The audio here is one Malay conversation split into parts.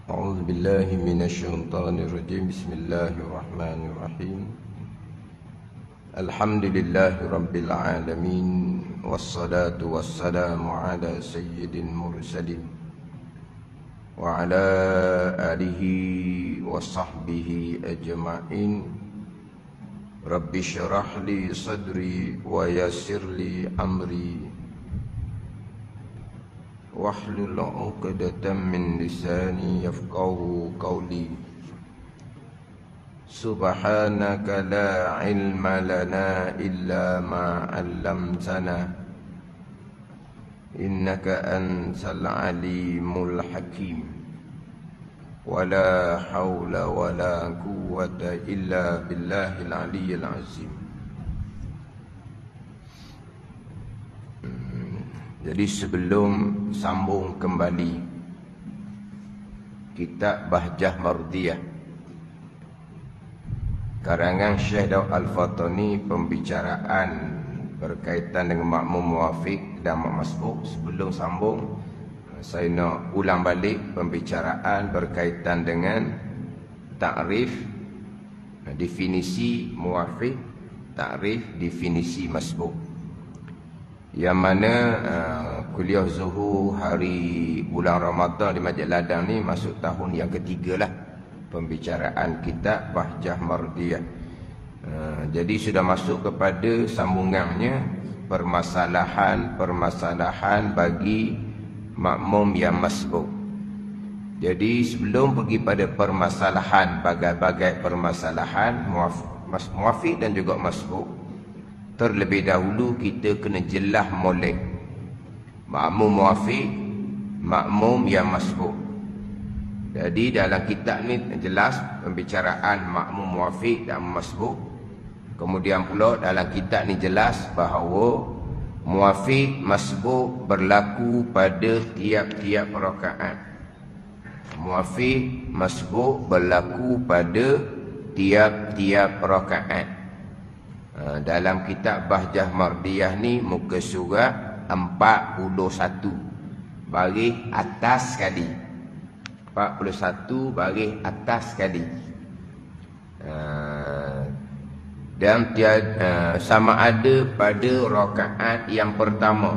أعوذ بالله من الشيطان الرجيم. بسم الله الرحمن الرحيم. الحمد لله رب العالمين، والصلاة والسلام على سيد المرسلين وعلى آله وصحبه أجمعين. رب اشرح لي صدري ويسر لي أمري واحلل عقدة من لساني يفقهوا قولي. سبحانك لا علم لنا إلا ما علمتنا إنك أنت العليم الحكيم. ولا حول ولا قوة إلا بالله العلي العظيم. Jadi sebelum sambung kembali kitab Bahjah Mardiyah karangan Syekh Daud Al-Fatani, pembicaraan berkaitan dengan makmum muwafiq dan masbuk. Sebelum sambung, saya nak ulang balik pembicaraan berkaitan dengan takrif, definisi muwafiq, takrif, definisi masbuk, yang mana kuliah Zuhur hari bulan Ramadan di Masjid Ladang ni masuk tahun yang ketiga lah pembicaraan kitab Bahjah Mardiyah. Jadi sudah masuk kepada sambungannya permasalahan permasalahan bagi makmum yang masbuk. Jadi sebelum pergi pada permasalahan, bagai-bagai permasalahan muwafiq dan juga masbuk, terlebih dahulu kita kena jelas molek makmum muwafiq, makmum yang masbuk. Jadi dalam kitab ni jelas pembicaraan makmum muwafiq dan masbuk. Kemudian pula dalam kitab ni jelas bahawa muwafiq masbuk berlaku pada tiap-tiap rakaat. Muwafiq masbuk berlaku pada tiap-tiap rakaat. Dalam kitab Bahjah Mardiyah ni muka surat 41 baris atas sekali. 41 baris atas sekali. Dan sama ada pada rakaat yang pertama.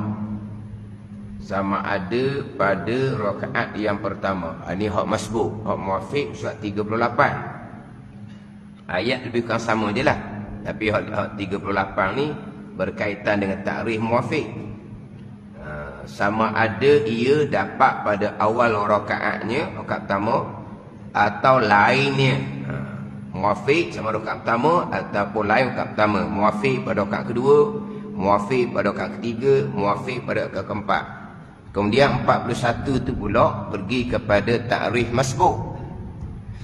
Sama ada pada rakaat yang pertama. Ini hak masbuk, hak muwafiq surat 38. Ayat lebih kurang sama je lah. Tapi hak 38 ni berkaitan dengan takrif muwafiq. Sama ada ia dapat pada awal rakaatnya, rakaat pertama, atau lainnya. Muwafiq sama rakaat pertama ataupun lain rakaat pertama. Muwafiq pada rakaat kedua, muwafiq pada rakaat ketiga, muwafiq pada rakaat keempat. Kemudian 41 tu pula pergi kepada takrif masbuk.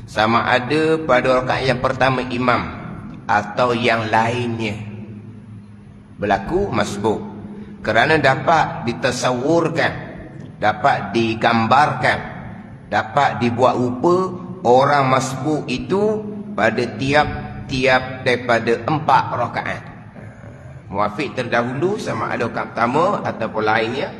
Sama ada pada rakaat yang pertama imam atau yang lainnya berlaku masbuk, kerana dapat ditasawurkan, dapat digambarkan, dapat dibuat rupa orang masbuk itu pada tiap-tiap daripada 4 rakaat. Muwafiq terdahulu sama ada rakaat pertama ataupun lainnya.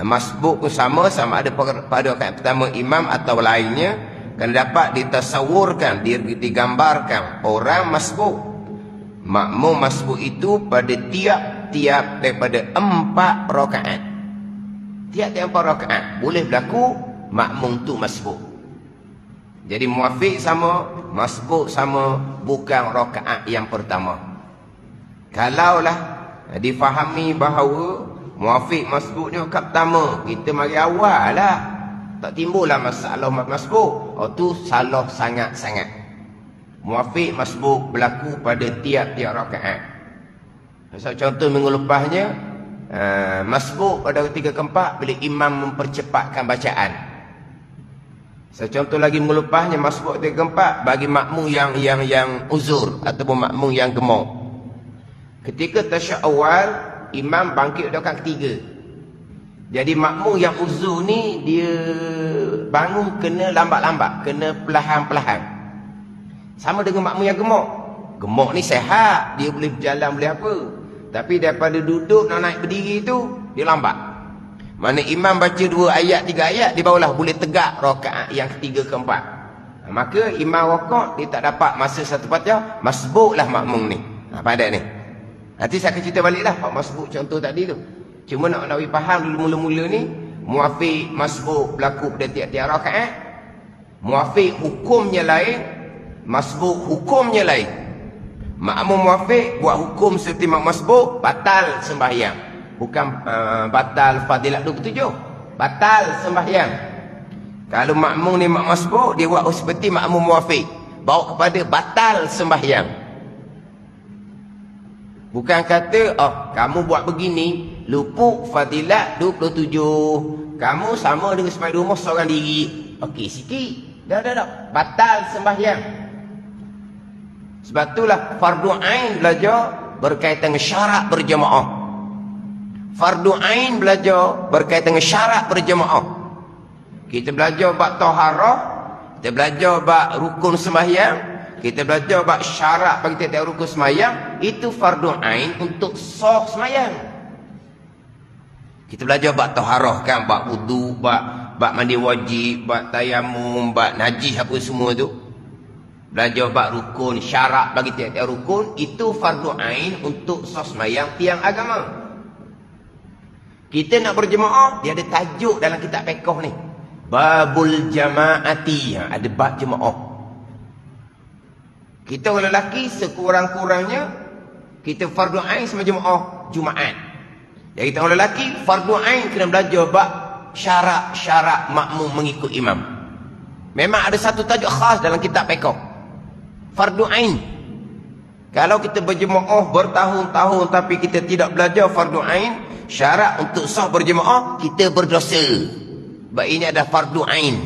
Masbuk pun sama ada pada rakaat pertama imam atau lainnya. Kerana dapat ditasawurkan, digambarkan orang masbuk, makmum masbuk itu pada tiap-tiap daripada 4 rakaat. Tiap-tiap 4 rakaat boleh berlaku makmum tu masbuk. Jadi muwafiq sama, masbuk sama, bukan rakaat yang pertama. Kalaulah difahami bahawa muwafiq masbuk ni rakaat pertama, kita mari awal lah, tak timbullah masalah masbuk. Oh tu salah sangat-sangat. Muwafiq masbuk berlaku pada tiap-tiap rakaat. Contoh minggu lepasnya, masbuk pada ketiga keempat bila imam mempercepatkan bacaan. Contoh lagi minggu lepasnya, masbuk ketiga keempat bagi makmum yang uzur ataupun makmum yang gemuk. Ketika tasyahud awal, imam bangkit rakaat ketiga. Jadi makmum yang uzur ni dia bangun kena lambat-lambat, kena perlahan-perlahan. Sama dengan makmum yang gemuk. Gemuk ni sehat, dia boleh berjalan, boleh apa. Tapi daripada duduk nak naik berdiri tu, dia lambat. Mana imam baca 2 ayat 3 ayat, dia barulah boleh tegak rakaat yang ketiga keempat. Maka imam rakaat dia tak dapat masa satu Fatihah, masbuklah makmum ni. Pada ni. Nanti saya akan cerita baliklah pak masbuk contoh tadi tu. Cuma nak faham dulu mula-mula ni, muafiq masbuk berlaku pada tiap-tiap rakaat. Muafiq hukumnya lain, masbuk hukumnya lain. Makmum muafiq buat hukum seperti makmum masbuk, batal sembahyang. Bukan batal fadilat 27, batal sembahyang. Kalau makmum ni makmum masbuk, dia buat seperti makmum muafiq, bawa kepada batal sembahyang. Bukan kata, oh kamu buat begini luput fadilat 27, kamu sama dengan sembahyang rumah seorang diri. Okey sikit, dah, batal sembahyang. Sebab itulah fardu ain belajar berkaitan dengan syarat berjemaah. Fardu ain belajar berkaitan dengan syarat berjemaah. Kita belajar bab taharah, kita belajar bab rukun sembahyang, kita belajar bab syarat bagi tiap-tiap rukun sembahyang. Itu fardu ain untuk sah sembahyang. Kita belajar bab taharah kan, bab wudu, bab mandi wajib, bab tayamum, bab najis apa semua tu. Belajar bab rukun, syarat bagi tiap-tiap rukun, itu fardu ain untuk sah sembahyang tiang agama. Kita nak berjemaah, dia ada tajuk dalam kitab fiqh ni. Babul jama'ati, ada bab jemaah. Kita orang lelaki sekurang-kurangnya kita fardu ain sama jemaah Jumaat. Jadi kita orang lelaki fardu ain kena belajar bab syarat-syarat makmum mengikut imam. Memang ada satu tajuk khas dalam kitab fiqh. Fardu ain. Kalau kita berjemaah bertahun-tahun tapi kita tidak belajar fardu ain, syarat untuk sah berjemaah, kita berdosa. Sebab ini ada fardu ain.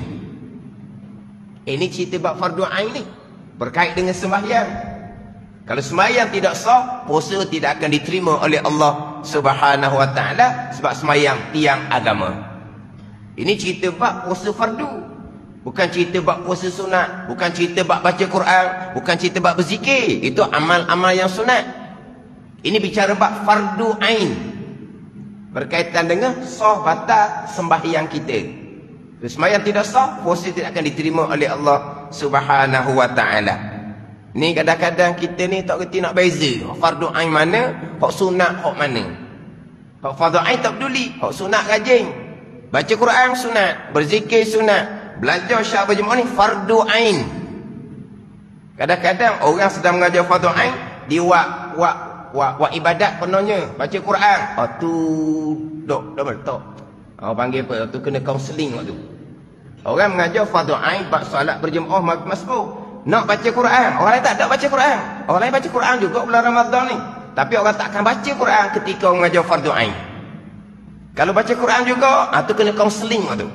Ini cerita bab fardu ain ni berkait dengan sembahyang. Kalau sembahyang tidak sah, puasa tidak akan diterima oleh Allah Subhanahu wa taala, sebab sembahyang tiang agama. Ini cerita bab puasa fardu. Bukan cerita bab puasa sunat, bukan cerita bab baca Quran, bukan cerita bab berzikir. Itu amal-amal yang sunat. Ini bicara bab fardu ain, berkaitan dengan sah batal sembahyang kita. Kalau sembahyang tidak sah, puasa tidak akan diterima oleh Allah Subhanahu wa taala. Ni kadang-kadang kita ni tak kerti nak beza fardu ain mana, hak sunat hak mana. Hak fardu ain tak peduli, hak sunat rajin. Baca Quran sunat, berzikir sunat, belajar syarat berjemaah ni fardu ain. Kadang-kadang orang sedang mengajar fardu ain, dia buat ibadat penonnya, baca Quran. Tu dok betul. Panggil apa? Tu kena kaunseling waktu. Orang mengajar fardu ain bab solat berjemaah masbuk. Nak baca Quran, orang lain tak ada baca Quran. Orang lain baca Quran juga bulan Ramadan ni. Tapi orang tak akan baca Quran ketika orang mengajar fardu ain. Kalau baca Quran juga, tu kena kaunseling waktu.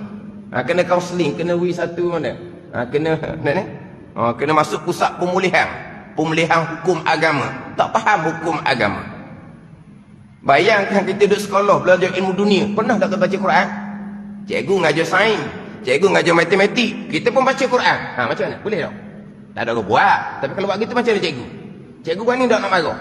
Kena kaunseling, kena satu mana? Kena masuk pusat pemulihan hukum agama. Tak faham hukum agama. Bayangkan kita duduk sekolah belajar ilmu dunia, pernah tak baca Quran? Cikgu ngajar sains, cikgu ngajar matematik, kita pun baca Quran. Macam mana? Boleh tak? Tak ada orang buat. Tapi kalau buat gitu macam mana cikgu? Cikgu berani tak nak marah?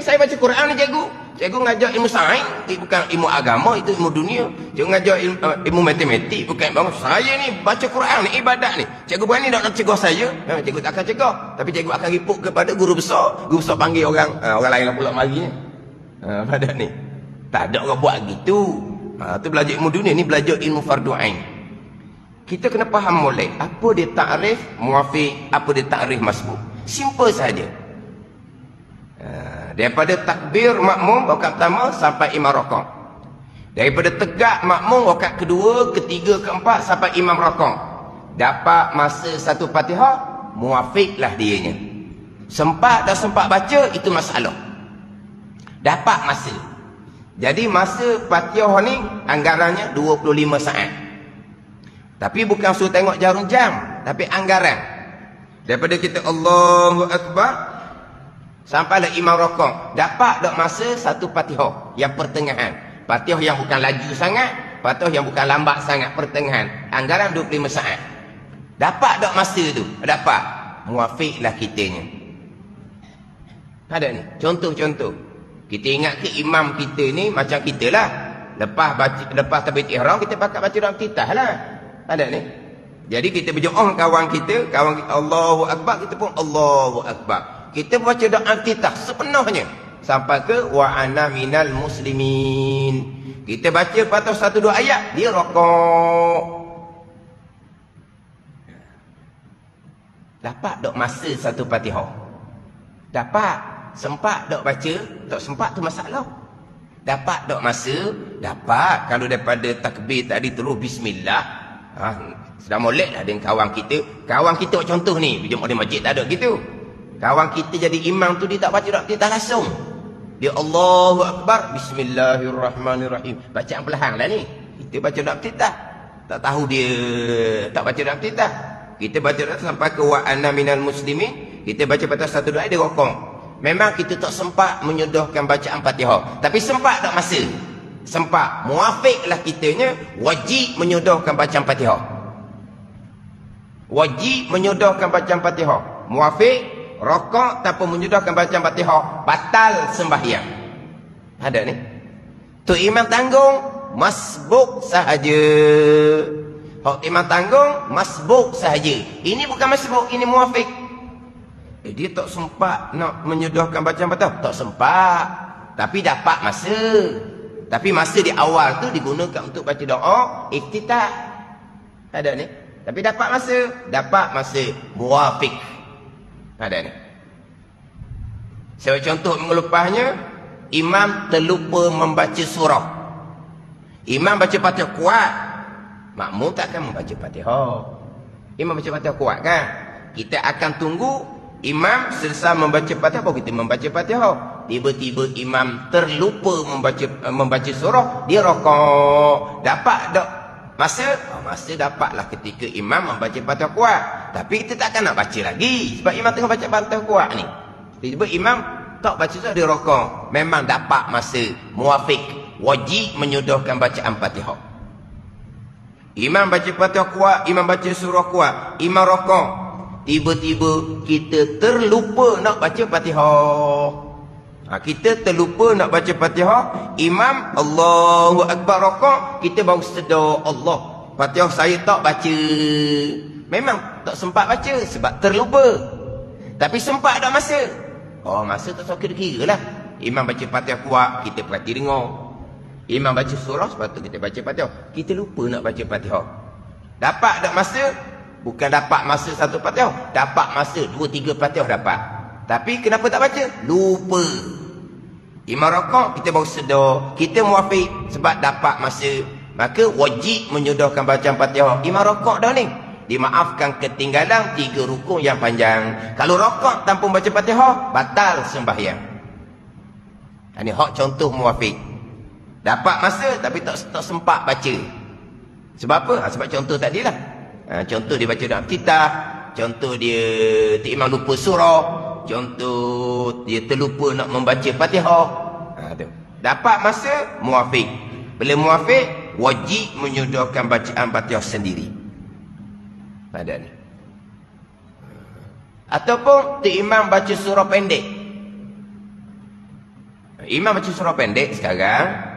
Saya baca Quran ni cikgu. Cikgu ngajar ilmu sains, bukan ilmu agama, itu ilmu dunia. Cikgu ngajar ilmu matematik, bukan ilmu. Saya ni baca Quran ni, ibadat ni. Cikgu berani tak nak cegah saya? Cikgu tak akan cegah. Tapi cikgu akan report kepada guru besar. Guru besar panggil orang lain lah pula mari ni. Pada ni. Tak ada orang buat gitu. Tu belajar ilmu dunia, ni belajar ilmu fardu ain. Kita kena faham mulai apa dia takrif muafiq, apa dia takrif masbuk. Simple saja. Daripada takbir makmum rakaat pertama sampai imam rakaat. Daripada tegak makmum rakaat kedua, ketiga, keempat sampai imam rakaat. Dapat masa satu Fatihah, muafiqlah dianya. Sempat tak sempat baca, itu masalah. Dapat masa. Jadi masa Fatihah ni anggarannya 25 saat. Tapi bukan suruh tengok jarum jam, tapi anggaran. Daripada kita Allahu Akbar sampailah imam rakaat, dapat tak masa satu Fatihah yang pertengahan. Fatihah yang bukan laju sangat, Fatihah yang bukan lambat sangat, pertengahan. Anggaran 25 saat. Dapat tak masa tu? Dapat. Muafiqlah kitanya. Ada ni contoh-contoh. Kita ingat ke imam kita ni macam kita lah. Lepas takbir ihram kita pakai baca doa iftitah lah. Ada ni. Jadi kita berdoa kawan kita Allahu Akbar, kita pun Allahu Akbar. Kita baca doa iftitah sepenuhnya sampai ke wa ana minal muslimin. Kita baca patut satu dua ayat, dia rokok. Dapat dok masa satu Fatihah? Dapat. Sempat dok baca? Tak sempat tu masalah. Dapat dok masa? Dapat. Kalau daripada takbir tadi terus bismillah. Sudah molek lah dengan kawan kita. Kawan kita buat contoh ni. Jemaah di masjid tak ada gitu. Kawan kita jadi imam tu dia tak baca doa iftitah langsung. Dia Allahu Akbar, bismillahirrahmanirrahim. Bacaan perlahan lah ni. Kita baca doa iftitah. Tak tahu dia tak baca doa iftitah. Kita baca doa sampai ke wa anna minal muslimin. Kita baca patah satu doa dia rokok. Memang kita tak sempat menyodorkan bacaan Fatihah. Tapi sempat tak masa? Sempat. Muafiklah kitanya wajib menyodorkan bacaan Fatihah. Wajib menyodorkan bacaan Fatihah. Muafik, rokok tanpa menyodorkan bacaan Fatihah, batal sembahyang. Ada ni. Tu imam tanggung, masbuk sahaja. Hak imam tanggung, masbuk sahaja. Ini bukan masbuk, ini muafik. Dia tak sempat nak menyodorkan bacaan Fatihah. Tak sempat. Tapi dapat masa. Tapi masa di awal tu digunakan untuk baca doa iftitah. Ada ni. Tapi dapat masa. Dapat masa. Muafik. Ada ni. Sebagai contoh minggu lepasnya, imam terlupa membaca surah. Imam baca Fatihah kuat, makmum takkan membaca Fatihah. Imam baca Fatihah kuat kan? Kita akan tunggu imam selesai membaca Fatihah baru kita membaca Fatihah. Tiba-tiba imam terlupa membaca surah, dia rokok. Dapat tak masa? Masa dapatlah ketika imam membaca Fatihah kuat. Tapi kita takkan nak baca lagi sebab imam tengah baca Fatihah kuat ni. Tiba-tiba imam tak baca surah, dia rokok. Memang dapat masa. Muafik. Wajib menyodorkan bacaan Fatihah. Imam baca Fatihah kuat, imam baca surah kuat, imam rokok. Tiba-tiba kita terlupa nak baca Fatihah. Kita terlupa nak baca Fatihah. Imam Allahu Akbar rokok, kita baru sedar Allah, Fatihah saya tak baca. Memang tak sempat baca sebab terlupa. Tapi sempat tak masa? Masa tak sok kira-kira lah. Imam baca Fatihah kuat, kita perhati dengar. Imam baca surah, sepatutnya kita baca Fatihah. Kita lupa nak baca Fatihah. Dapat tak masa? Bukan dapat masa satu Fatihah. Dapat masa 2-3 Fatihah dapat. Tapi kenapa tak baca? Lupa. Imam rokok, kita baru sedar. Kita muafik sebab dapat masa. Maka wajib menyodorkan bacaan Fatihah. Imam rokok dah ni. Dimaafkan ketinggalan 3 rukun yang panjang. Kalau rokok tanpa baca Fatihah, batal sembahyang. Ini hak contoh muafik. Dapat masa tapi tak sempat baca. Sebab apa? Sebab contoh tadilah. Contoh dia baca doa iftitah, contoh dia imam lupa surah, contoh dia terlupa nak membaca Fatihah. Tu. Dapat masa muafik. Bila muafik, wajib menyodorkan bacaan Fatihah sendiri. Ada ni. Ataupun imam baca surah pendek. Imam baca surah pendek sekarang,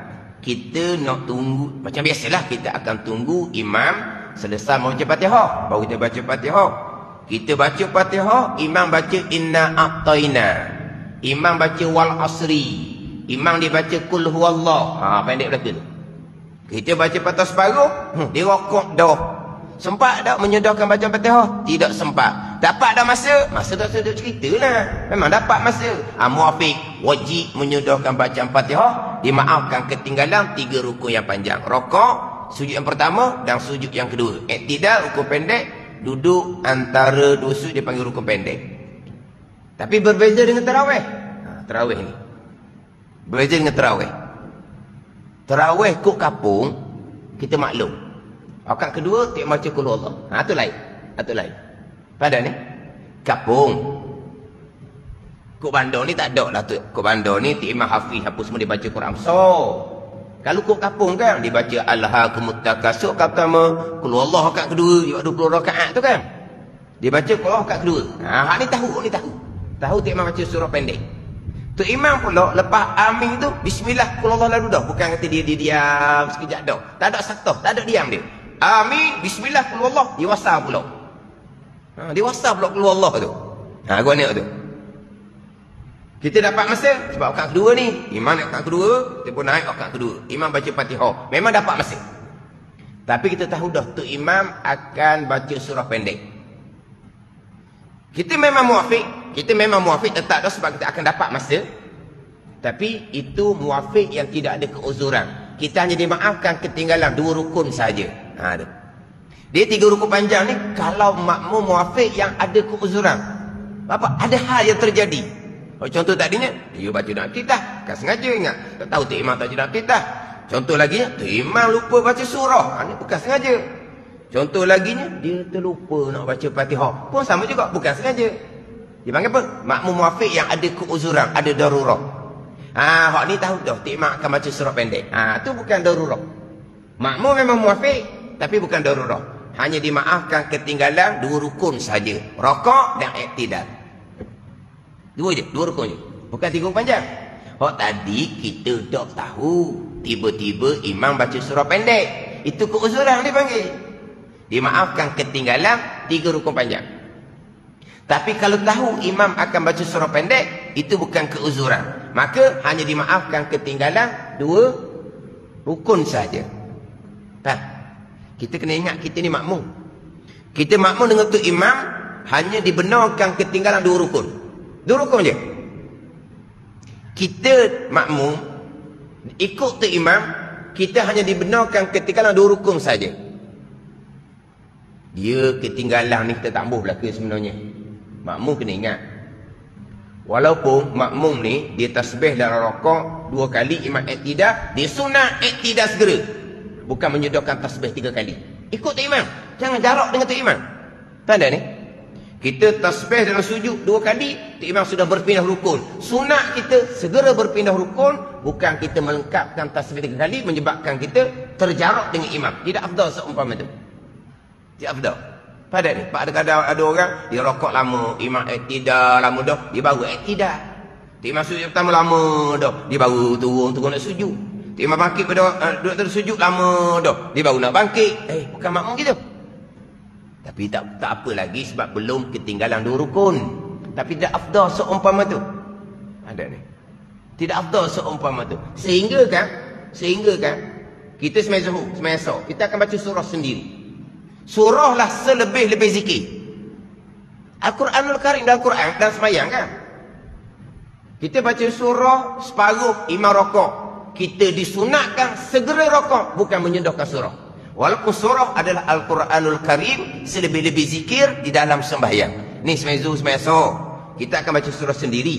kita nak tunggu, macam biasalah kita akan tunggu imam selesai membaca Fatihah, baru kita baca Fatihah. Kita baca Fatihah, imam baca inna a'taina, imam baca wal asri, imam dia baca kul huwallah. Pendek belaka tu. Kita baca Fatihah separuh, dia rokok dah. Sempat tak menyodorkan bacaan Fatihah? Tidak sempat. Dapat dah masa? Masa tak sedap ceritalah. Memang dapat masa. Muafik, wajib menyodorkan bacaan Fatihah. Dimaafkan ketinggalan 3 rukun yang panjang. Rokok, sujud yang pertama dan sujud yang kedua. Iktidal, rukun pendek. Duduk antara 2 sujud dia panggil rukun pendek. Tapi berbeza dengan tarawih. Tarawih ni berbeza dengan tarawih. Tarawih kok kapung, kita maklum. Rakaat kedua tak baca qul huwallah. Tu lain. Tu lain. Pada ni kapung. Kok bandar ni tak ada lah tu. Kok bandar ni Imam Hafiz apa semua dia baca Quran. Kalau kok kapung kan dia baca alhaakumut takasur rakaat pertama, qul huwallah rakaat kedua, dia 20 rakaat tu kan. Dia baca qul huwallah rakaat kedua. Hak ni tahu, Tahu tak Imam baca surah pendek. Tu imam pula lepas amin tu bismillah qul Allah lalu dah. Bukan kata dia diam sekejap dah. Tak ada sakta, tak ada diam dia. Amin bismillah qul Allah, dia wasal pula. Dia wasal pula qul Allah tu. Gua nak tu. Kita dapat masa sebab rakaat kedua ni. Imam nak rakaat kedua, kita pun naik rakaat kedua. Imam baca Fatihah. Memang dapat masa. Tapi kita tahu dah tu imam akan baca surah pendek. Kita memang muafiq tetap dah sebab kita akan dapat masa. Tapi itu muafiq yang tidak ada keuzuran. Kita hanya dimaafkan ketinggalan 2 rukun saja. Dia 3 rukun panjang ni kalau makmum muafiq yang ada keuzuran. Apa? Ada hal yang terjadi. Contoh tadinya, dia baca dalam iftitah, kan sengaja ingat. Tak tahu tu imam tak baca dalam iftitah. Contoh lagi, tu imam lupa baca surah. Ini bukan sengaja. Contoh lagi, dia terlupa nak baca Fatihah. Pun sama juga, bukan sengaja. Dia panggil apa? Makmum muafiq yang ada keuzuran, ada darurah. Hak ni tahu dah, tu imam akan baca surah pendek. Tu bukan darurah. Makmum memang muafiq, tapi bukan darurah. Hanya dimaafkan ketinggalan 2 rukun saja. Rakaat dan iktidal. 2 je, 2 rukun je. Bukan 3 rukun panjang. Tadi kita tak tahu. Tiba-tiba imam baca surah pendek. Itu keuzuran dia panggil. Dimaafkan ketinggalan 3 rukun panjang. Tapi kalau tahu imam akan baca surah pendek, itu bukan keuzuran. Maka hanya dimaafkan ketinggalan 2 rukun saja. Kita kena ingat kita ni makmum. Kita makmum dengan tu imam hanya dibenarkan ketinggalan 2 rukun. 2 rukun je. Kita makmum ikut tu imam, kita hanya dibenarkan ketinggalan 2 rukun saja. Dia ketinggalan ni kita tak boleh belaka sebenarnya. Makmum kena ingat. Walaupun makmum ni dia tasbih dalam rakaat 2 kali, imam iktidal, dia sunat iktidal segera. Bukan menyedorkan tasbih 3 kali. Ikut tu imam. Jangan jarak dengan tu imam. Tak ada ni. Kita tasbih dalam sujud 2 kali, tu imam sudah berpindah rukun. Sunat kita segera berpindah rukun, bukan kita melengkapkan tasbih 3 kali menyebabkan kita terjarak dengan imam. Tidak afdal seumpama itu. Tidak afdal. Pada ni, kadang-kadang ada orang dia rokok lama, imam iktidal lama dah, dia baru iktidal. Tu imam sujud pertama lama dah, dia baru turun nak sujud. Tu imam bangkit pada duduk terus sujud lama dah, dia baru nak bangkit. Bukan makmum gitu. Tapi tak apa lagi sebab belum ketinggalan 2 rukun. Tapi tidak afdal seumpama tu. Ada ni. Tidak afdal seumpama tu. Sehingga kan kita sembahyang zuhur, sembahyang asar, kita akan baca surah sendiri. Surah lah selebih-lebih zikir. Al-Quranul Karim dalam Quran dan sembahyang kan. Kita baca surah separuh imam rakaat. Kita disunatkan segera rakaat, bukan menyedorkan surah. Walaupun surah adalah Al-Quranul Karim, selebih-lebih zikir di dalam sembahyang. Ni sembahyang zuhur, sembahyang asar, kita akan baca surah sendiri.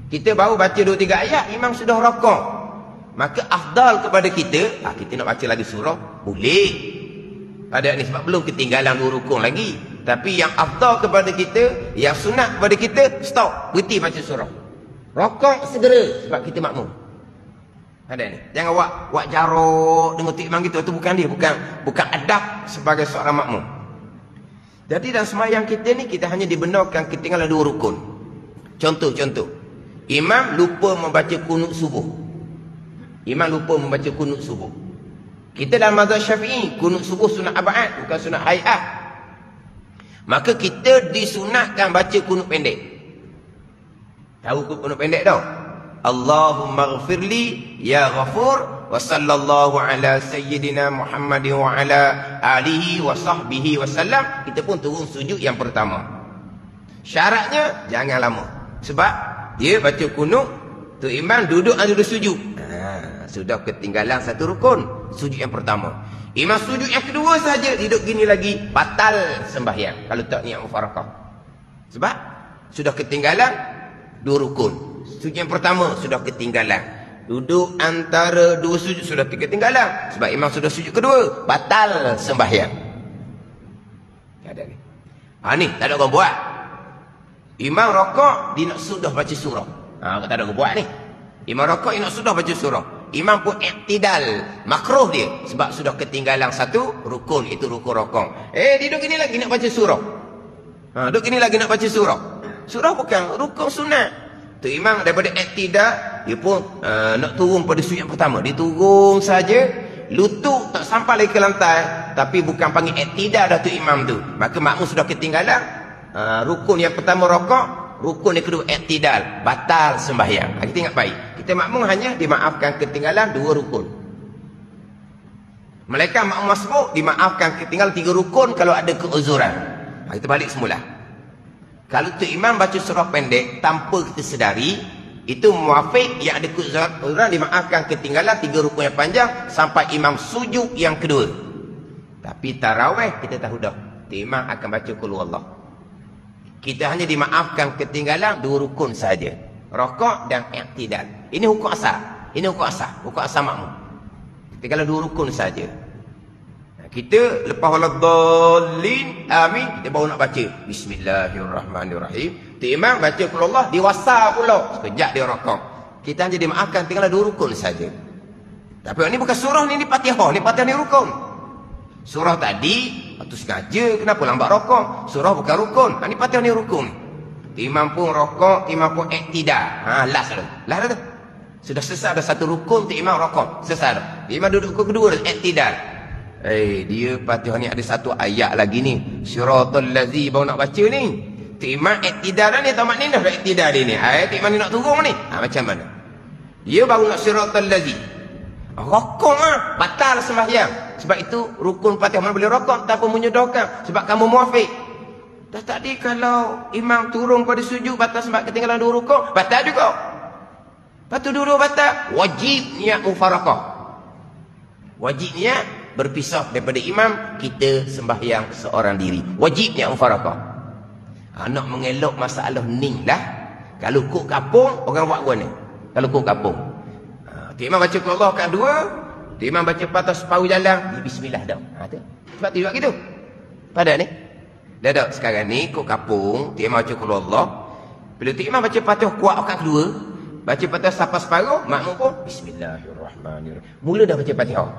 Kita baru baca 2-3 ayat, imam sudah rakaat. Maka afdal kepada kita, kita nak baca lagi surah, boleh. Ada ni sebab belum ketinggalan 2 rukun lagi. Tapi yang afdal kepada kita, yang sunat kepada kita, stop, berhenti baca surah. Rakaat segera sebab kita makmum. Ada ni. Jangan buat jarak dengan tu imam gitu. Itu bukan dia, bukan adab sebagai seorang makmum. Jadi dalam sembahyang kita ni kita hanya dibenarkan ketinggalan 2 rukun. Contoh. Imam lupa membaca kunut subuh. Kita dalam mazhab Syafi'i, kunut subuh sunat abad, bukan sunat hayat. Maka kita disunatkan baca kunut pendek. Tahu kunut pendek tau? Allahumma ghafirli ya ghafur wa sallallahu ala sayyidina Muhammadin wa ala alihi wa sahbihi wa sallam. Kita pun turun sujud yang pertama. Syaratnya jangan lama. Sebab dia baca kunut, tu imam duduk sujud. Sudah ketinggalan 1 rukun, sujud yang pertama. Imam sujud yang kedua saja duduk gini lagi, batal sembahyang kalau tak niat mufarakah. Sebab sudah ketinggalan 2 rukun. Sujud yang pertama sudah ketinggalan. Duduk antara 2 sujud sudah ketinggalan. Sebab imam sudah sujud kedua, batal sembahyang. Ada ni. Ni tak ada orang buat. Imam rakaat dia nak sudah baca surah. Tak ada orang buat ni. Imam rakaat dia nak sudah baca surah. Imam pun iktidal, makruh dia sebab sudah ketinggalan 1 rukun, itu rukun rakaat. Dia duduk gini lagi nak baca surah. Duduk gini lagi nak baca surah. Surah bukan rukun sunat. Tu imam daripada i'tidal, dia pun nak turun pada sujud yang pertama. Dia turun saja, lutut tak sampai lagi ke lantai, tapi bukan panggil i'tidal dah tu imam tu. Maka makmum sudah ketinggalan rukun yang pertama rokok, rukun yang kedua i'tidal, batal sembahyang. Kita ingat baik, kita makmum hanya dimaafkan ketinggalan 2 rukun. Mereka makmum masbuk dimaafkan ketinggalan 3 rukun kalau ada keuzuran. Kita balik semula. Kalau tu imam baca surah pendek tanpa kita sedari, itu muafiq yang ada keuzuran, dimaafkan ketinggalan 3 rukun yang panjang sampai imam sujud yang kedua. Tapi tarawih kita tahu dah, tu imam akan baca qul huwallah. Kita hanya dimaafkan ketinggalan 2 rukun saja, rokok dan i'tidal. Ini hukum asal. Ini hukum asal, hukum asal makmum. Ketinggalan 2 rukun saja. Kita lepas waladdallin amin, kita baru nak baca bismillahirrahmanirrahim. Tu imam baca qul Allah, diwasa pula sekejap dia rokok. Kita hanya dimaafkan tinggal 2 rukun saja. Tapi ini bukan surah ni Fatihah, ni Fatihah ni rukun. Surah tadi tu sengaja kenapa lambat rokok. Surah bukan rukun. Ni Fatihah ni rukun. Tu imam pun rokok, imam pun i'tidal. Last dah. Last dah. Sudah selesai dah 1 rukun, tu imam rokok. Selesai dah. Imam duduk ke kedua dah i'tidal. Dia Fatihah ni ada 1 ayat lagi ni. Siratal ladzi baru nak baca ni. Tu imam i'tidal ni tamat ni dah i'tidal dia ni. Tu imam ni nak turun ni. Macam mana? Dia baru nak siratal ladzi. Rokok batal sembahyang. Sebab itu rukun Fatihah mana boleh rokok tanpa menyedorkan. Sebab kamu muafiq. Dah tadi kalau imam turun pada sujud batal sebab ketinggalan 2 rukun, batal juga. Lepas tu dua-dua batal. Wajib niat mufaraqah. Wajib niat berpisah daripada imam, kita sembahyang seorang diri. Wajib niat mufaraqah. Nak mengelak masalah ni lah. Kalau kok kampung, orang buat gua ni. Kalau kok kampung. Tu imam baca qul Allah kat 2, tu imam baca patah separuh jalan, bismillah dah. Tu. Sebab tu juga gitu. Pada ni. Dah dah sekarang ni kok kampung, tu imam baca qul Allah. Bila tu imam baca patah kuat kat 2, baca patah sampai separuh, makmum pun bismillahirrahmanirrahim. Mula dah baca Fatihah.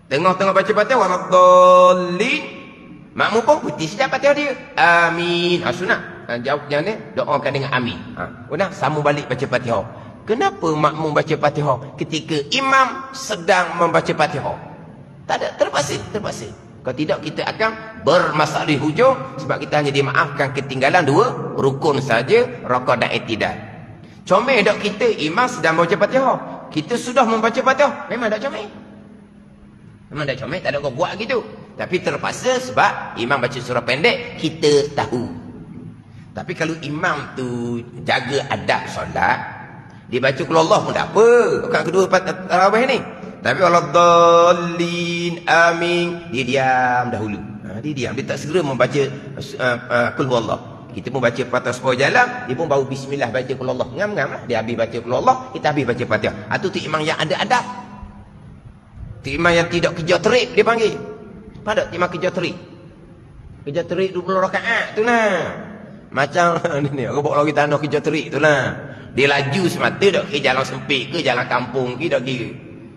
Tengah-tengah baca Fatihah waladdallin, makmum pun putih sejak Fatihah dia. Amin. Sunat. Jawab yang ni doakan dengan amin. Udah sama balik baca Fatihah. Kenapa makmum baca Fatihah ketika imam sedang membaca Fatihah? Tak ada, terpaksa. Kalau tidak kita akan bermasalah di hujung sebab kita hanya dimaafkan ketinggalan 2 rukun saja, rakaat dan i'tidal. Comel dak kita imam sedang membaca Fatihah, kita sudah membaca Fatihah, memang dak comel. Memang dah comel, tak ada kau buat gitu. Tapi terpaksa sebab imam baca surah pendek, kita tahu. Tapi kalau imam tu jaga adab solat, dia baca qul Allah pun tak apa. Rakaat kedua tarawih ni. Tapi waladdallin amin, dia diam dahulu. Dia diam, dia tak segera membaca qul huwallah. Kita pun baca patah separuh jalan, dia pun baru bismillah baca qul Allah. Ngam-ngam lah. Dia habis baca qul Allah, kita habis baca Fatihah. Itu tu imam yang ada adab. Imam yang tidak kejar terik dia panggil. Pada imam kejar terik. Kejar terik 20 rakaat tu lah. Macam ni orang bawa lagi tanah kejar terik tu lah. Dia laju semata dak ke jalan sempit ke jalan kampung ke dak kira.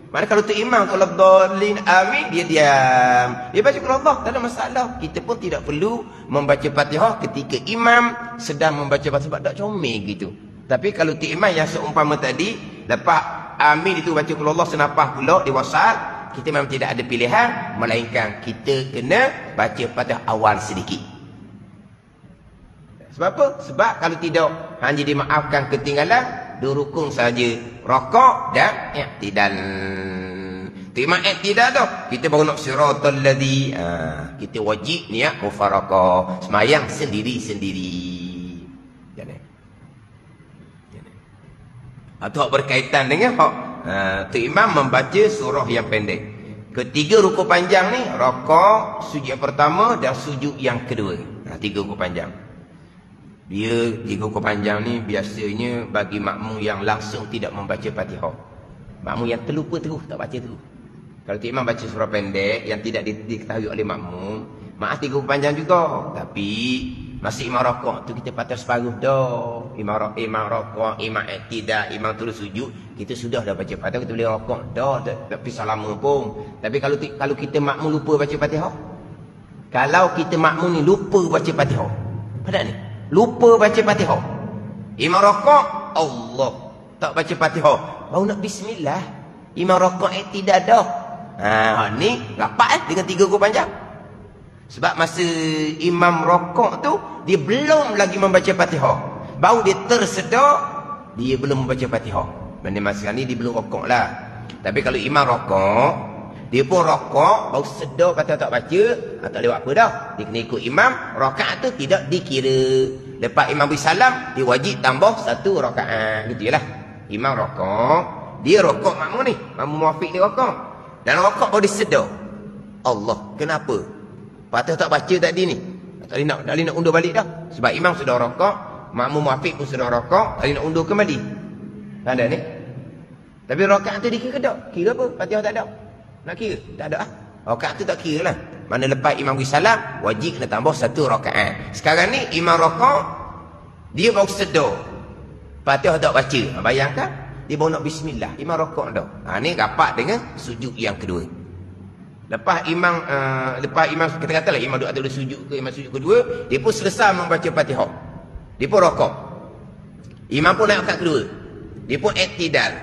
Mana kalau tu imam kalau dolin amin dia diam. Dia baca qul Allah, tak ada masalah. Kita pun tidak perlu membaca Fatihah ketika imam sedang membaca Fatihah sebab dak comel gitu. Tapi kalau tu imam yang seumpama tadi lepas amin itu baca qul Allah senapah pula di wasal, kita memang tidak ada pilihan melainkan kita kena baca Fatihah awal sedikit. Sebab apa? Sebab kalau tidak hanya dimaafkan ketinggalan 2 rukun saja, rakaat dan i'tidal. Terima i'tidal dah, kita baru nak siratal ladzi. Kita wajib niat mufaraqah, sembahyang sendiri-sendiri. Jangan. Atau berkaitan dengan tu imam membaca surah yang pendek. Ketiga rukun panjang ni, rakaat, sujud yang pertama dan sujud yang kedua. 3 rukun panjang. Dia 3 rukun panjang ni biasanya bagi makmum yang langsung tidak membaca Fatihah. Makmum yang terlupa terus tak baca terus. Kalau tu imam baca surah pendek yang tidak diketahui oleh makmum, maaf 3 rukun panjang juga. Tapi masih imam rakaat tu kita patah separuh dah. Imam rakaat, imam i'tidal, imam terus sujud, kita sudah dah baca Fatihah, kita boleh rakaat dah, tak pisah lama pun. Tapi kalau kita makmum lupa baca Fatihah, kalau kita makmum ni lupa baca Fatihah, pada ni lupa baca Fatihah, Imam rokok, Allah. Tak baca Fatihah. Baru nak bismillah. Imam rokok tidak dah. Ni rapat dengan 3 rukuk panjang. Sebab masa imam rokok tu, dia belum lagi membaca Fatihah. Baru dia tersedar, dia belum membaca Fatihah. Benda masa ni dia belum rokok lah. Tapi kalau imam rokok, dia pun rokok, baru sedar Fatihah tak baca, tak lewat apa dah. Dia kena ikut imam, rakaat tu tidak dikira. Lepas imam beri salam, dia wajib tambah 1 rakaat. Gitu lah. Imam rokok, dia rokok makmum ni. Makmum muafiq ni rokok. Dan rokok baru dia sedar. Allah, kenapa? Fatihah tak baca tadi ni. Tadi nak undur balik dah. Sebab imam sudah rokok, makmum muafiq pun sudah rokok, tadi nak undur kembali. Ada ni. Tapi rakaat tu dikira tak? Kira apa? Fatihah tak ada. Nak kira? Tak ada. Rakaat tu tak kira lah. Mana lepas imam beri salam, wajib kena tambah 1 rakaat. Sekarang ni imam rokok, dia baru sedar. Fatihah tak baca. Bayangkan, dia baru nak bismillah. Imam rokok dah. Ni rapat dengan sujud yang kedua. Lepas imam kata-katalah imam duduk atas sujud ke, imam sujud kedua, dia pun selesai membaca Fatihah. Dia pun rokok. Imam pun naik rakaat kedua. Dia pun iktidal.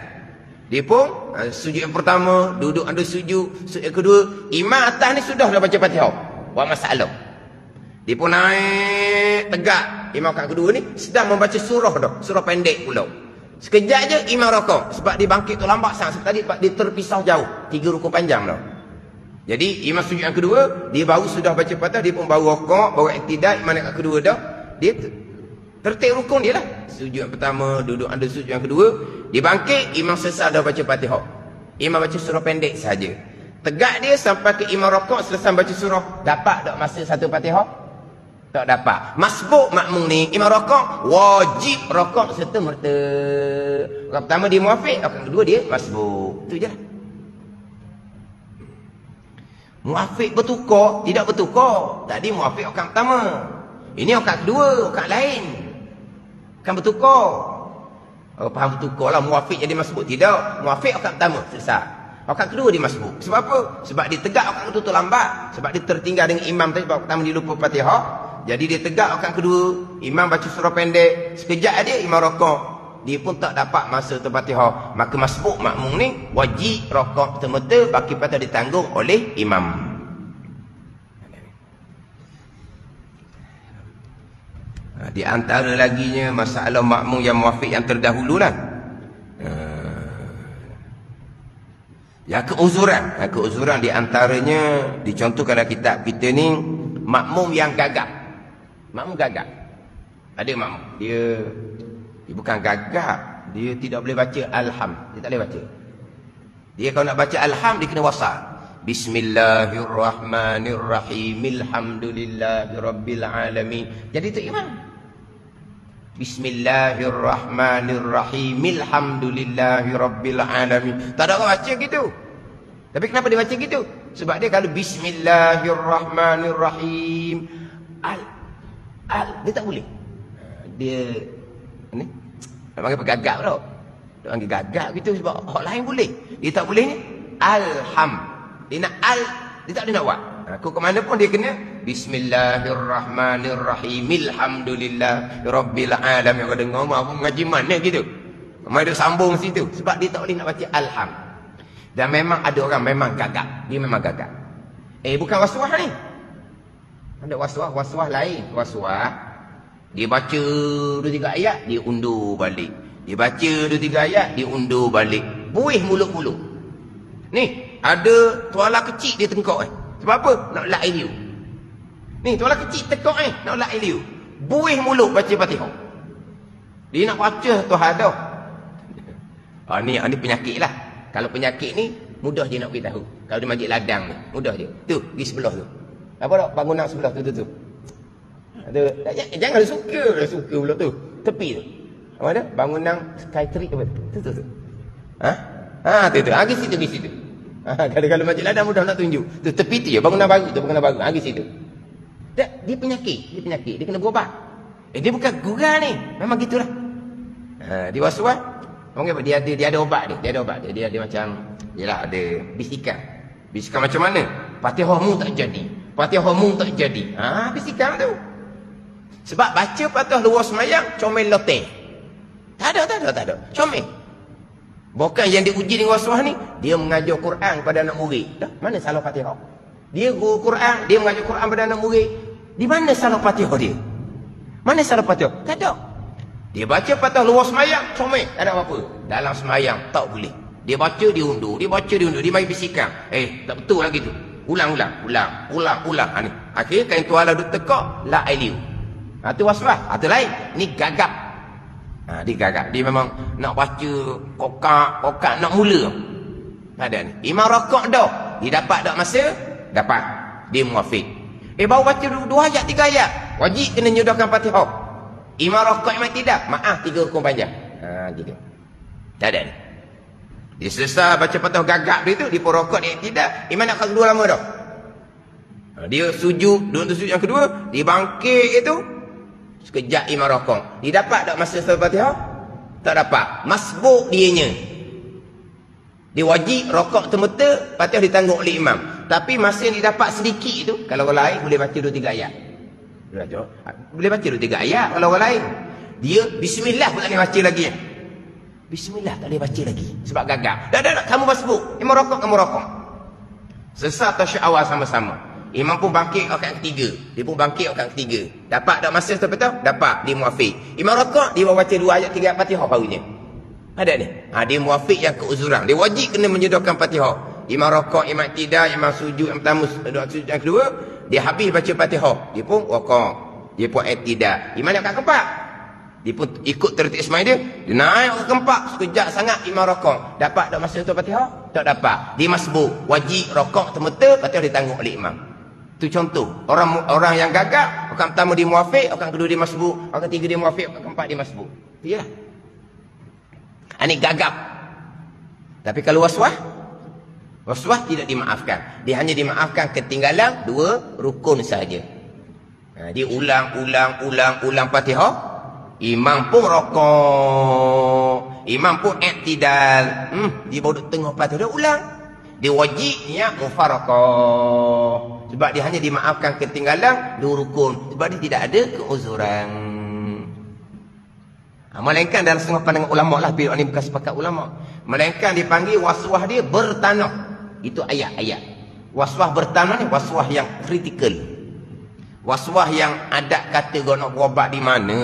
Dia pun sujud yang pertama, duduk ada sujud yang kedua, imam atas ni sudah dah baca Fatihah. Buat masalah. Dia pun naik tegak. Imam rakaat kedua ni sedang membaca surah dah, surah pendek pula. Sekejap je imam rokok. Sebab dia bangkit tu lambat sangat. Sebab tadi dia terpisah jauh. 3 rukuk panjang dah. Jadi imam sujud yang kedua, dia baru sudah baca Fatihah, dia pun baru rokok, baru iktidal. Imam yang kedua dah, dia tertib rukun dia lah. Sujud yang pertama, duduk ada sujud yang kedua, dia bangkit, imam selesai dah baca Fatihah. Imam baca surah pendek saja. Tegak dia sampai ke imam rokok, selesai baca surah. Dapat tak masa 1 Fatihah? Tak dapat. Masbuk makmum ni, imam rokok, wajib rokok serta merta. Rakaat pertama dia muafiq, rakaat kedua dia masbuk. Itu je lah. Muafiq bertukar, tidak bertukar. Tadi muafiq rakaat pertama. Ini rakaat kedua, rakaat lain. Kan bertukar. Faham bertukar lah. Muafiq jadi masbuk. Tidak. Muafiq rakaat pertama, selesai. Rakaat kedua dia masbuk. Sebab apa? Sebab dia tegak rakaat kedua tu lambat. Sebab dia tertinggal dengan imam tadi. Rakaat pertama dia lupa Fatihah. Jadi dia tegak rakaat kedua. Imam baca surah pendek. Sekejap dia imam rokok. Dia pun tak dapat masa tu Fatihah. Maka masbuk makmum ni wajib rokok semata, baki Fatihah ditanggung oleh imam. Di antara laginya masalah makmum yang muafiq yang terdahulu lah. Yang keuzuran di antaranya dicontohkan dalam kitab kita ni, makmum yang gagap. Makmum gagap. Ada makmum dia bukan gagap, dia tidak boleh baca alham, dia tak boleh baca. Dia kalau nak baca alham dia kena wasal. Bismillahirrahmanirrahim, alhamdulillahirabbil alamin. Jadi itu imam. Bismillahirrahmanirrahim, alhamdulillahirabbil alamin. Tak ada orang baca gitu. Tapi kenapa dia baca gitu? Sebab dia kalau bismillahirrahmanirrahim dia tak boleh. Dia ni nak panggil pegagap tau. Dia panggil gagap gitu sebab orang lain boleh. Dia tak boleh ni alham. Dia nak dia tak boleh nak buat. Aku ke mana pun dia kena bismillahirrahmanirrahim, alhamdulillahirabbil alamin. Kau dengar apa mengaji mana gitu. Mai dia sambung situ sebab dia tak boleh nak baca alham. Dan memang ada orang memang gagap. Dia memang gagap. Bukan waswah ni. Ada waswah lain. Waswah dia baca 2-3 ayat, dia undur balik. Dia baca 2-3 ayat, dia undur balik. Buih mulut-mulut. Ni, ada tuala kecil dia tengkok Sebab apa? Nak lain you. Ni, tuala kecil tengkok nak lain you. Buih mulut baca Fatihah. Dia nak baca tu ada. Ni penyakit lah. Kalau penyakit ni, mudah dia nak beritahu. Kalau dia majik ladang ni, mudah dia. Tu, di sebelah tu. Apa tak? Bangunan sebelah tu. Jangan suka pula tu. Tepi tu. Apa ada? Bangunan Skytree apa tu? Tu. Tu. Pergi situ. Kalau majlis ladang mudah nak tunjuk. Tu tepi tu je, bangunan baru. Pergi situ. Dia penyakit. Dia kena berubat. Dia bukan gurau ni. Memang gitulah. Dia waswas. Dia ada obat dia. Dia ada macam yalah ada bisikan. Bisikan macam mana? Fatihahmu tak jadi. Bisikan tu. Sebab baca Fatihah luar semayang comel loteng. Tak ada. Comel. Bukan yang diuji dengan waswas ni, dia mengajar Quran pada anak murid. Dah, mana salah Fatihah? Dia guru Quran, dia mengajar Quran pada anak murid. Di mana salah Fatihah dia? Mana salah Fatihah? Tak ada. Dia baca Fatihah luar semayang, comel, tak ada apa-apa. Dalam semayang tak boleh. Dia baca, dia undur, dia mari bisikan. Tak betul lagi tu. Ulang. Ni. Akhirnya kain tuala duk tekak, la ailiu. Tu waswas, tu lain. Ni gagap. Dia gagap. Dia memang nak baca kokak nak mula. Ada ni. Imam rakaat dah. Dia dapat tak masa? Dapat. Dia muafiq. Baru baca 2 ayat 3 ayat. Wajib kena nyudahkan Fatihah. Imam rakaat imam tidak. Maaf 3 rukun panjang. Gitu. Tak ada ni. Dia selesai baca Fatihah gagap dia tu, dia pun rakaat dia tidak. Imam nak kedua lama dah. Dia sujud, duduk sujud yang kedua, dia bangkit itu. Sekejap imam rakaat. Dia dapat tak masa selesai Fatihah? Tak dapat. Masbuk dianya. Dia wajib rakaat semata, Fatihah ditanggung oleh imam. Tapi masa yang dia dapat sedikit tu, kalau orang lain boleh baca 2-3 ayat. Boleh baca 2-3 ayat kalau orang lain. Dia bismillah pun tak boleh baca lagi. Bismillah tak boleh baca lagi sebab gagal. Dah kamu masbuk. Imam rakaat kamu rakaat. Selesai tasyahud awal sama-sama. Imam pun bangkit rakaat ketiga. Dia pun bangkit rakaat ketiga. Dapat tak masa sebetul? Dapat. Dia muafiq. Imam rakaat dia baca 2 ayat 3 ayat Fatihah barunya. Ada ni. Dia muafiq yang keuzuran. Dia wajib kena menyedahkan Fatihah. Imam rakaat, imam tidak, imam sujud yang pertama, sujud yang kedua, dia habis baca Fatihah. Dia pun rakaat. Dia pun tidak. Imam nak kat keempat. Dia pun ikut tertib semai dia. Dia naik ke keempat. Sekejap sangat imam rakaat. Dapat tak masa tu Fatihah? Tak dapat. Dia masbuk. Wajib rakaat semata, Fatihah ditanggung oleh imam. Itu contoh. Orang yang gagap, rakaat pertama dia muafiq, rakaat kedua dia masbuk, rakaat ketiga dia muafiq, rakaat keempat dia masbuk. Iyalah. Ini gagap. Tapi kalau waswas tidak dimaafkan. Dia hanya dimaafkan ketinggalan 2 rukun saja. Dia ulang Fatihah. Imam pun rakaat, imam pun i'tidal. Dia baru tengah Fatihah, dia ulang. Dia wajib niat mufarakah. Sebab dia hanya dimaafkan ketinggalan 2 rukun. Sebab dia tidak ada keuzuran. Melainkan dalam setengah pandangan ulama lah, bila ni bukan sepakat ulama. Melainkan dipanggil waswas dia bertanah. Itu ayat-ayat. Waswas bertanah ni waswas yang kritikal. Waswas yang ada kata kau nak berobat di mana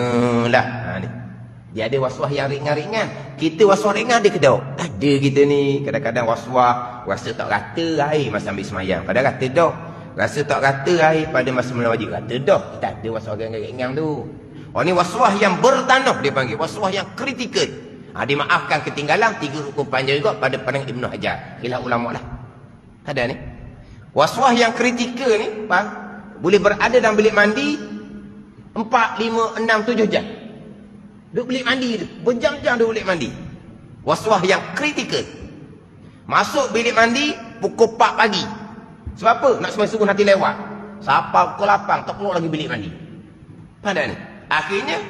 lah. Ni. Dia ada waswas yang ringan-ringan. Kita waswas ringan ada ke tak? Ada kita ni. Kadang-kadang waswas rasa tak rata air masa ambil semayang. Padahal kata dah. Rasa tak rata air pada masa mula wajib. Kata dah. Kita ada waswas ringan-ringan tu. Ni waswas yang bertanah dia panggil. Waswas yang kritikal. Dimaafkan ketinggalan 3 rukun panjang juga pada pandangan Ibn Hajar. Khilaf ulama lah. Ada ni. Waswas yang kritikal ni, bang, boleh berada dalam bilik mandi 4, 5, 6, 7 jam. Duduk bilik mandi tu. Berjam-jam duduk bilik mandi. Waswas yang kritikal. Masuk bilik mandi pukul 4 pagi. Sebab apa? Nak sembahyang subuh nanti lewat. Sampai pukul 8 tak keluar lagi bilik mandi. Pada ni. Akhirnya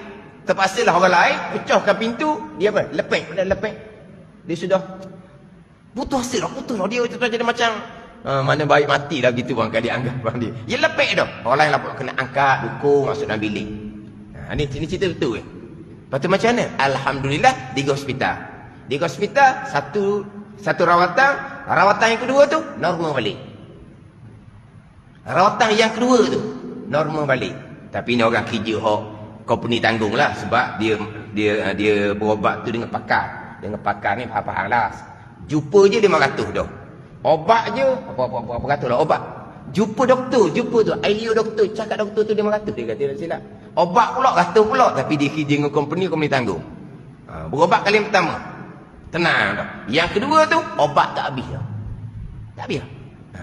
terpaksalah orang lain pecahkan pintu. Dia apa? Lepek. Dia sudah putus asa dah. Dia jadi macam mana baik mati dah gitu bang, dia anggap bang dia. Dia lepek dah. Orang lain lapor kena angkat, dukung, masuk dalam bilik. Ni cerita betul. Lepas tu macam mana? Alhamdulillah di hospital. Di hospital satu rawatan yang kedua tu normal balik. Rawatan yang kedua tu normal balik. Tapi ni orang kerja hok company tanggung lah, sebab dia berobat tu dengan pakar. Dengan pakar ni faham lah. Jumpa je 500 dah. Obat je apa kata lah obat. Jumpa doktor tu Ailio doktor, cakap doktor tu 500 dia kata tak silap. Obat pula 100 pula, tapi dia kerja dengan company tanggung. Berobat kali yang pertama tenang dah. Yang kedua tu obat tak habis dah. Tak habis dah.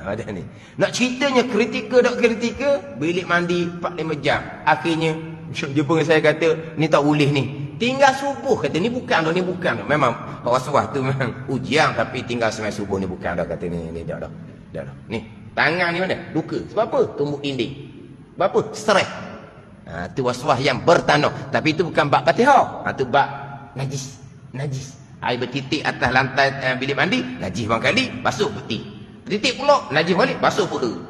Ada ni. Nak ceritanya kritikal tak kritikal, bilik mandi 4-5 jam. Akhirnya jumpa dengan saya kata ni tak boleh ni. Tinggal subuh kata ni bukan dah. Memang waswas tu memang ujian, tapi tinggal semai subuh ni bukan dah kata ni dah. Ni tangan ni mana? Luka. Sebab apa? Tumbuk dinding. Sebab apa? Stres. Tu waswas yang bertanah. Tapi itu bukan bab Fatihah. Tu bab najis. Air bertitik atas lantai bilik mandi, najis barangkali, basuh putih. Titik pula najis balik, basuh perut.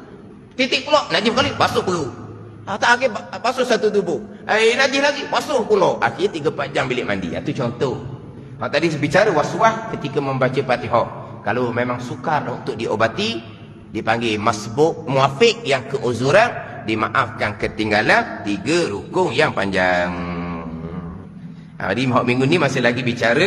Titik pula najis balik, basuh perut. Tak akhir basuh satu tubuh. Lagi basuh pula. Akhir 3-4 jam bilik mandi. Itu contoh. Tadi bicara waswas ketika membaca Fatihah. Kalau memang sukar untuk diobati, dipanggil masbuk muafiq yang keuzuran, dimaafkan ketinggalan 3 rukun yang panjang. Jadi minggu ni masih lagi bicara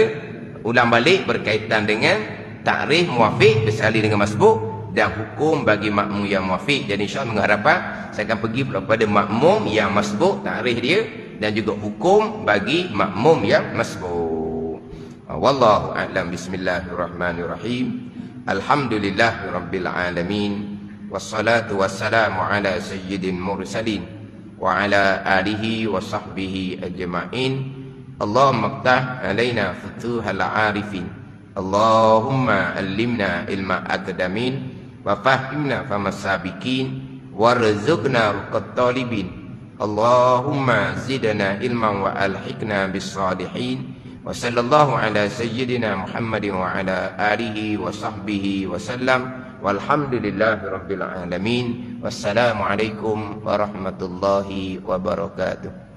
ulang balik berkaitan dengan takrif muafiq bersali dengan masbuk dan hukum bagi makmum yang muafiq. Jadi insya-Allah mengharapkan saya akan pergi kepada makmum yang masbuk, takrif dia, dan juga hukum bagi makmum yang masbuk. Wallahu a'lam. Bismillahirrahmanirrahim. Alhamdulillahirabbil alamin. Wassalatu wassalamu ala sayyidil mursalin wa ala alihi wa sahbihi ajma'in. Allahumma ftah alaina futuhal arifin. Allahumma allimna ilma akadamin wa fahimna famas sabiqin warzuqna ruqat talibin. Allahumma zidna ilman wa alhiqna bis salihin. Wa sallallahu ala sayyidina Muhammadin wa ala alihi wa sahbihi wa sallam. Walhamdulillahi rabbil alamin. Wassalamu alaikum warahmatullahi wabarakatuh.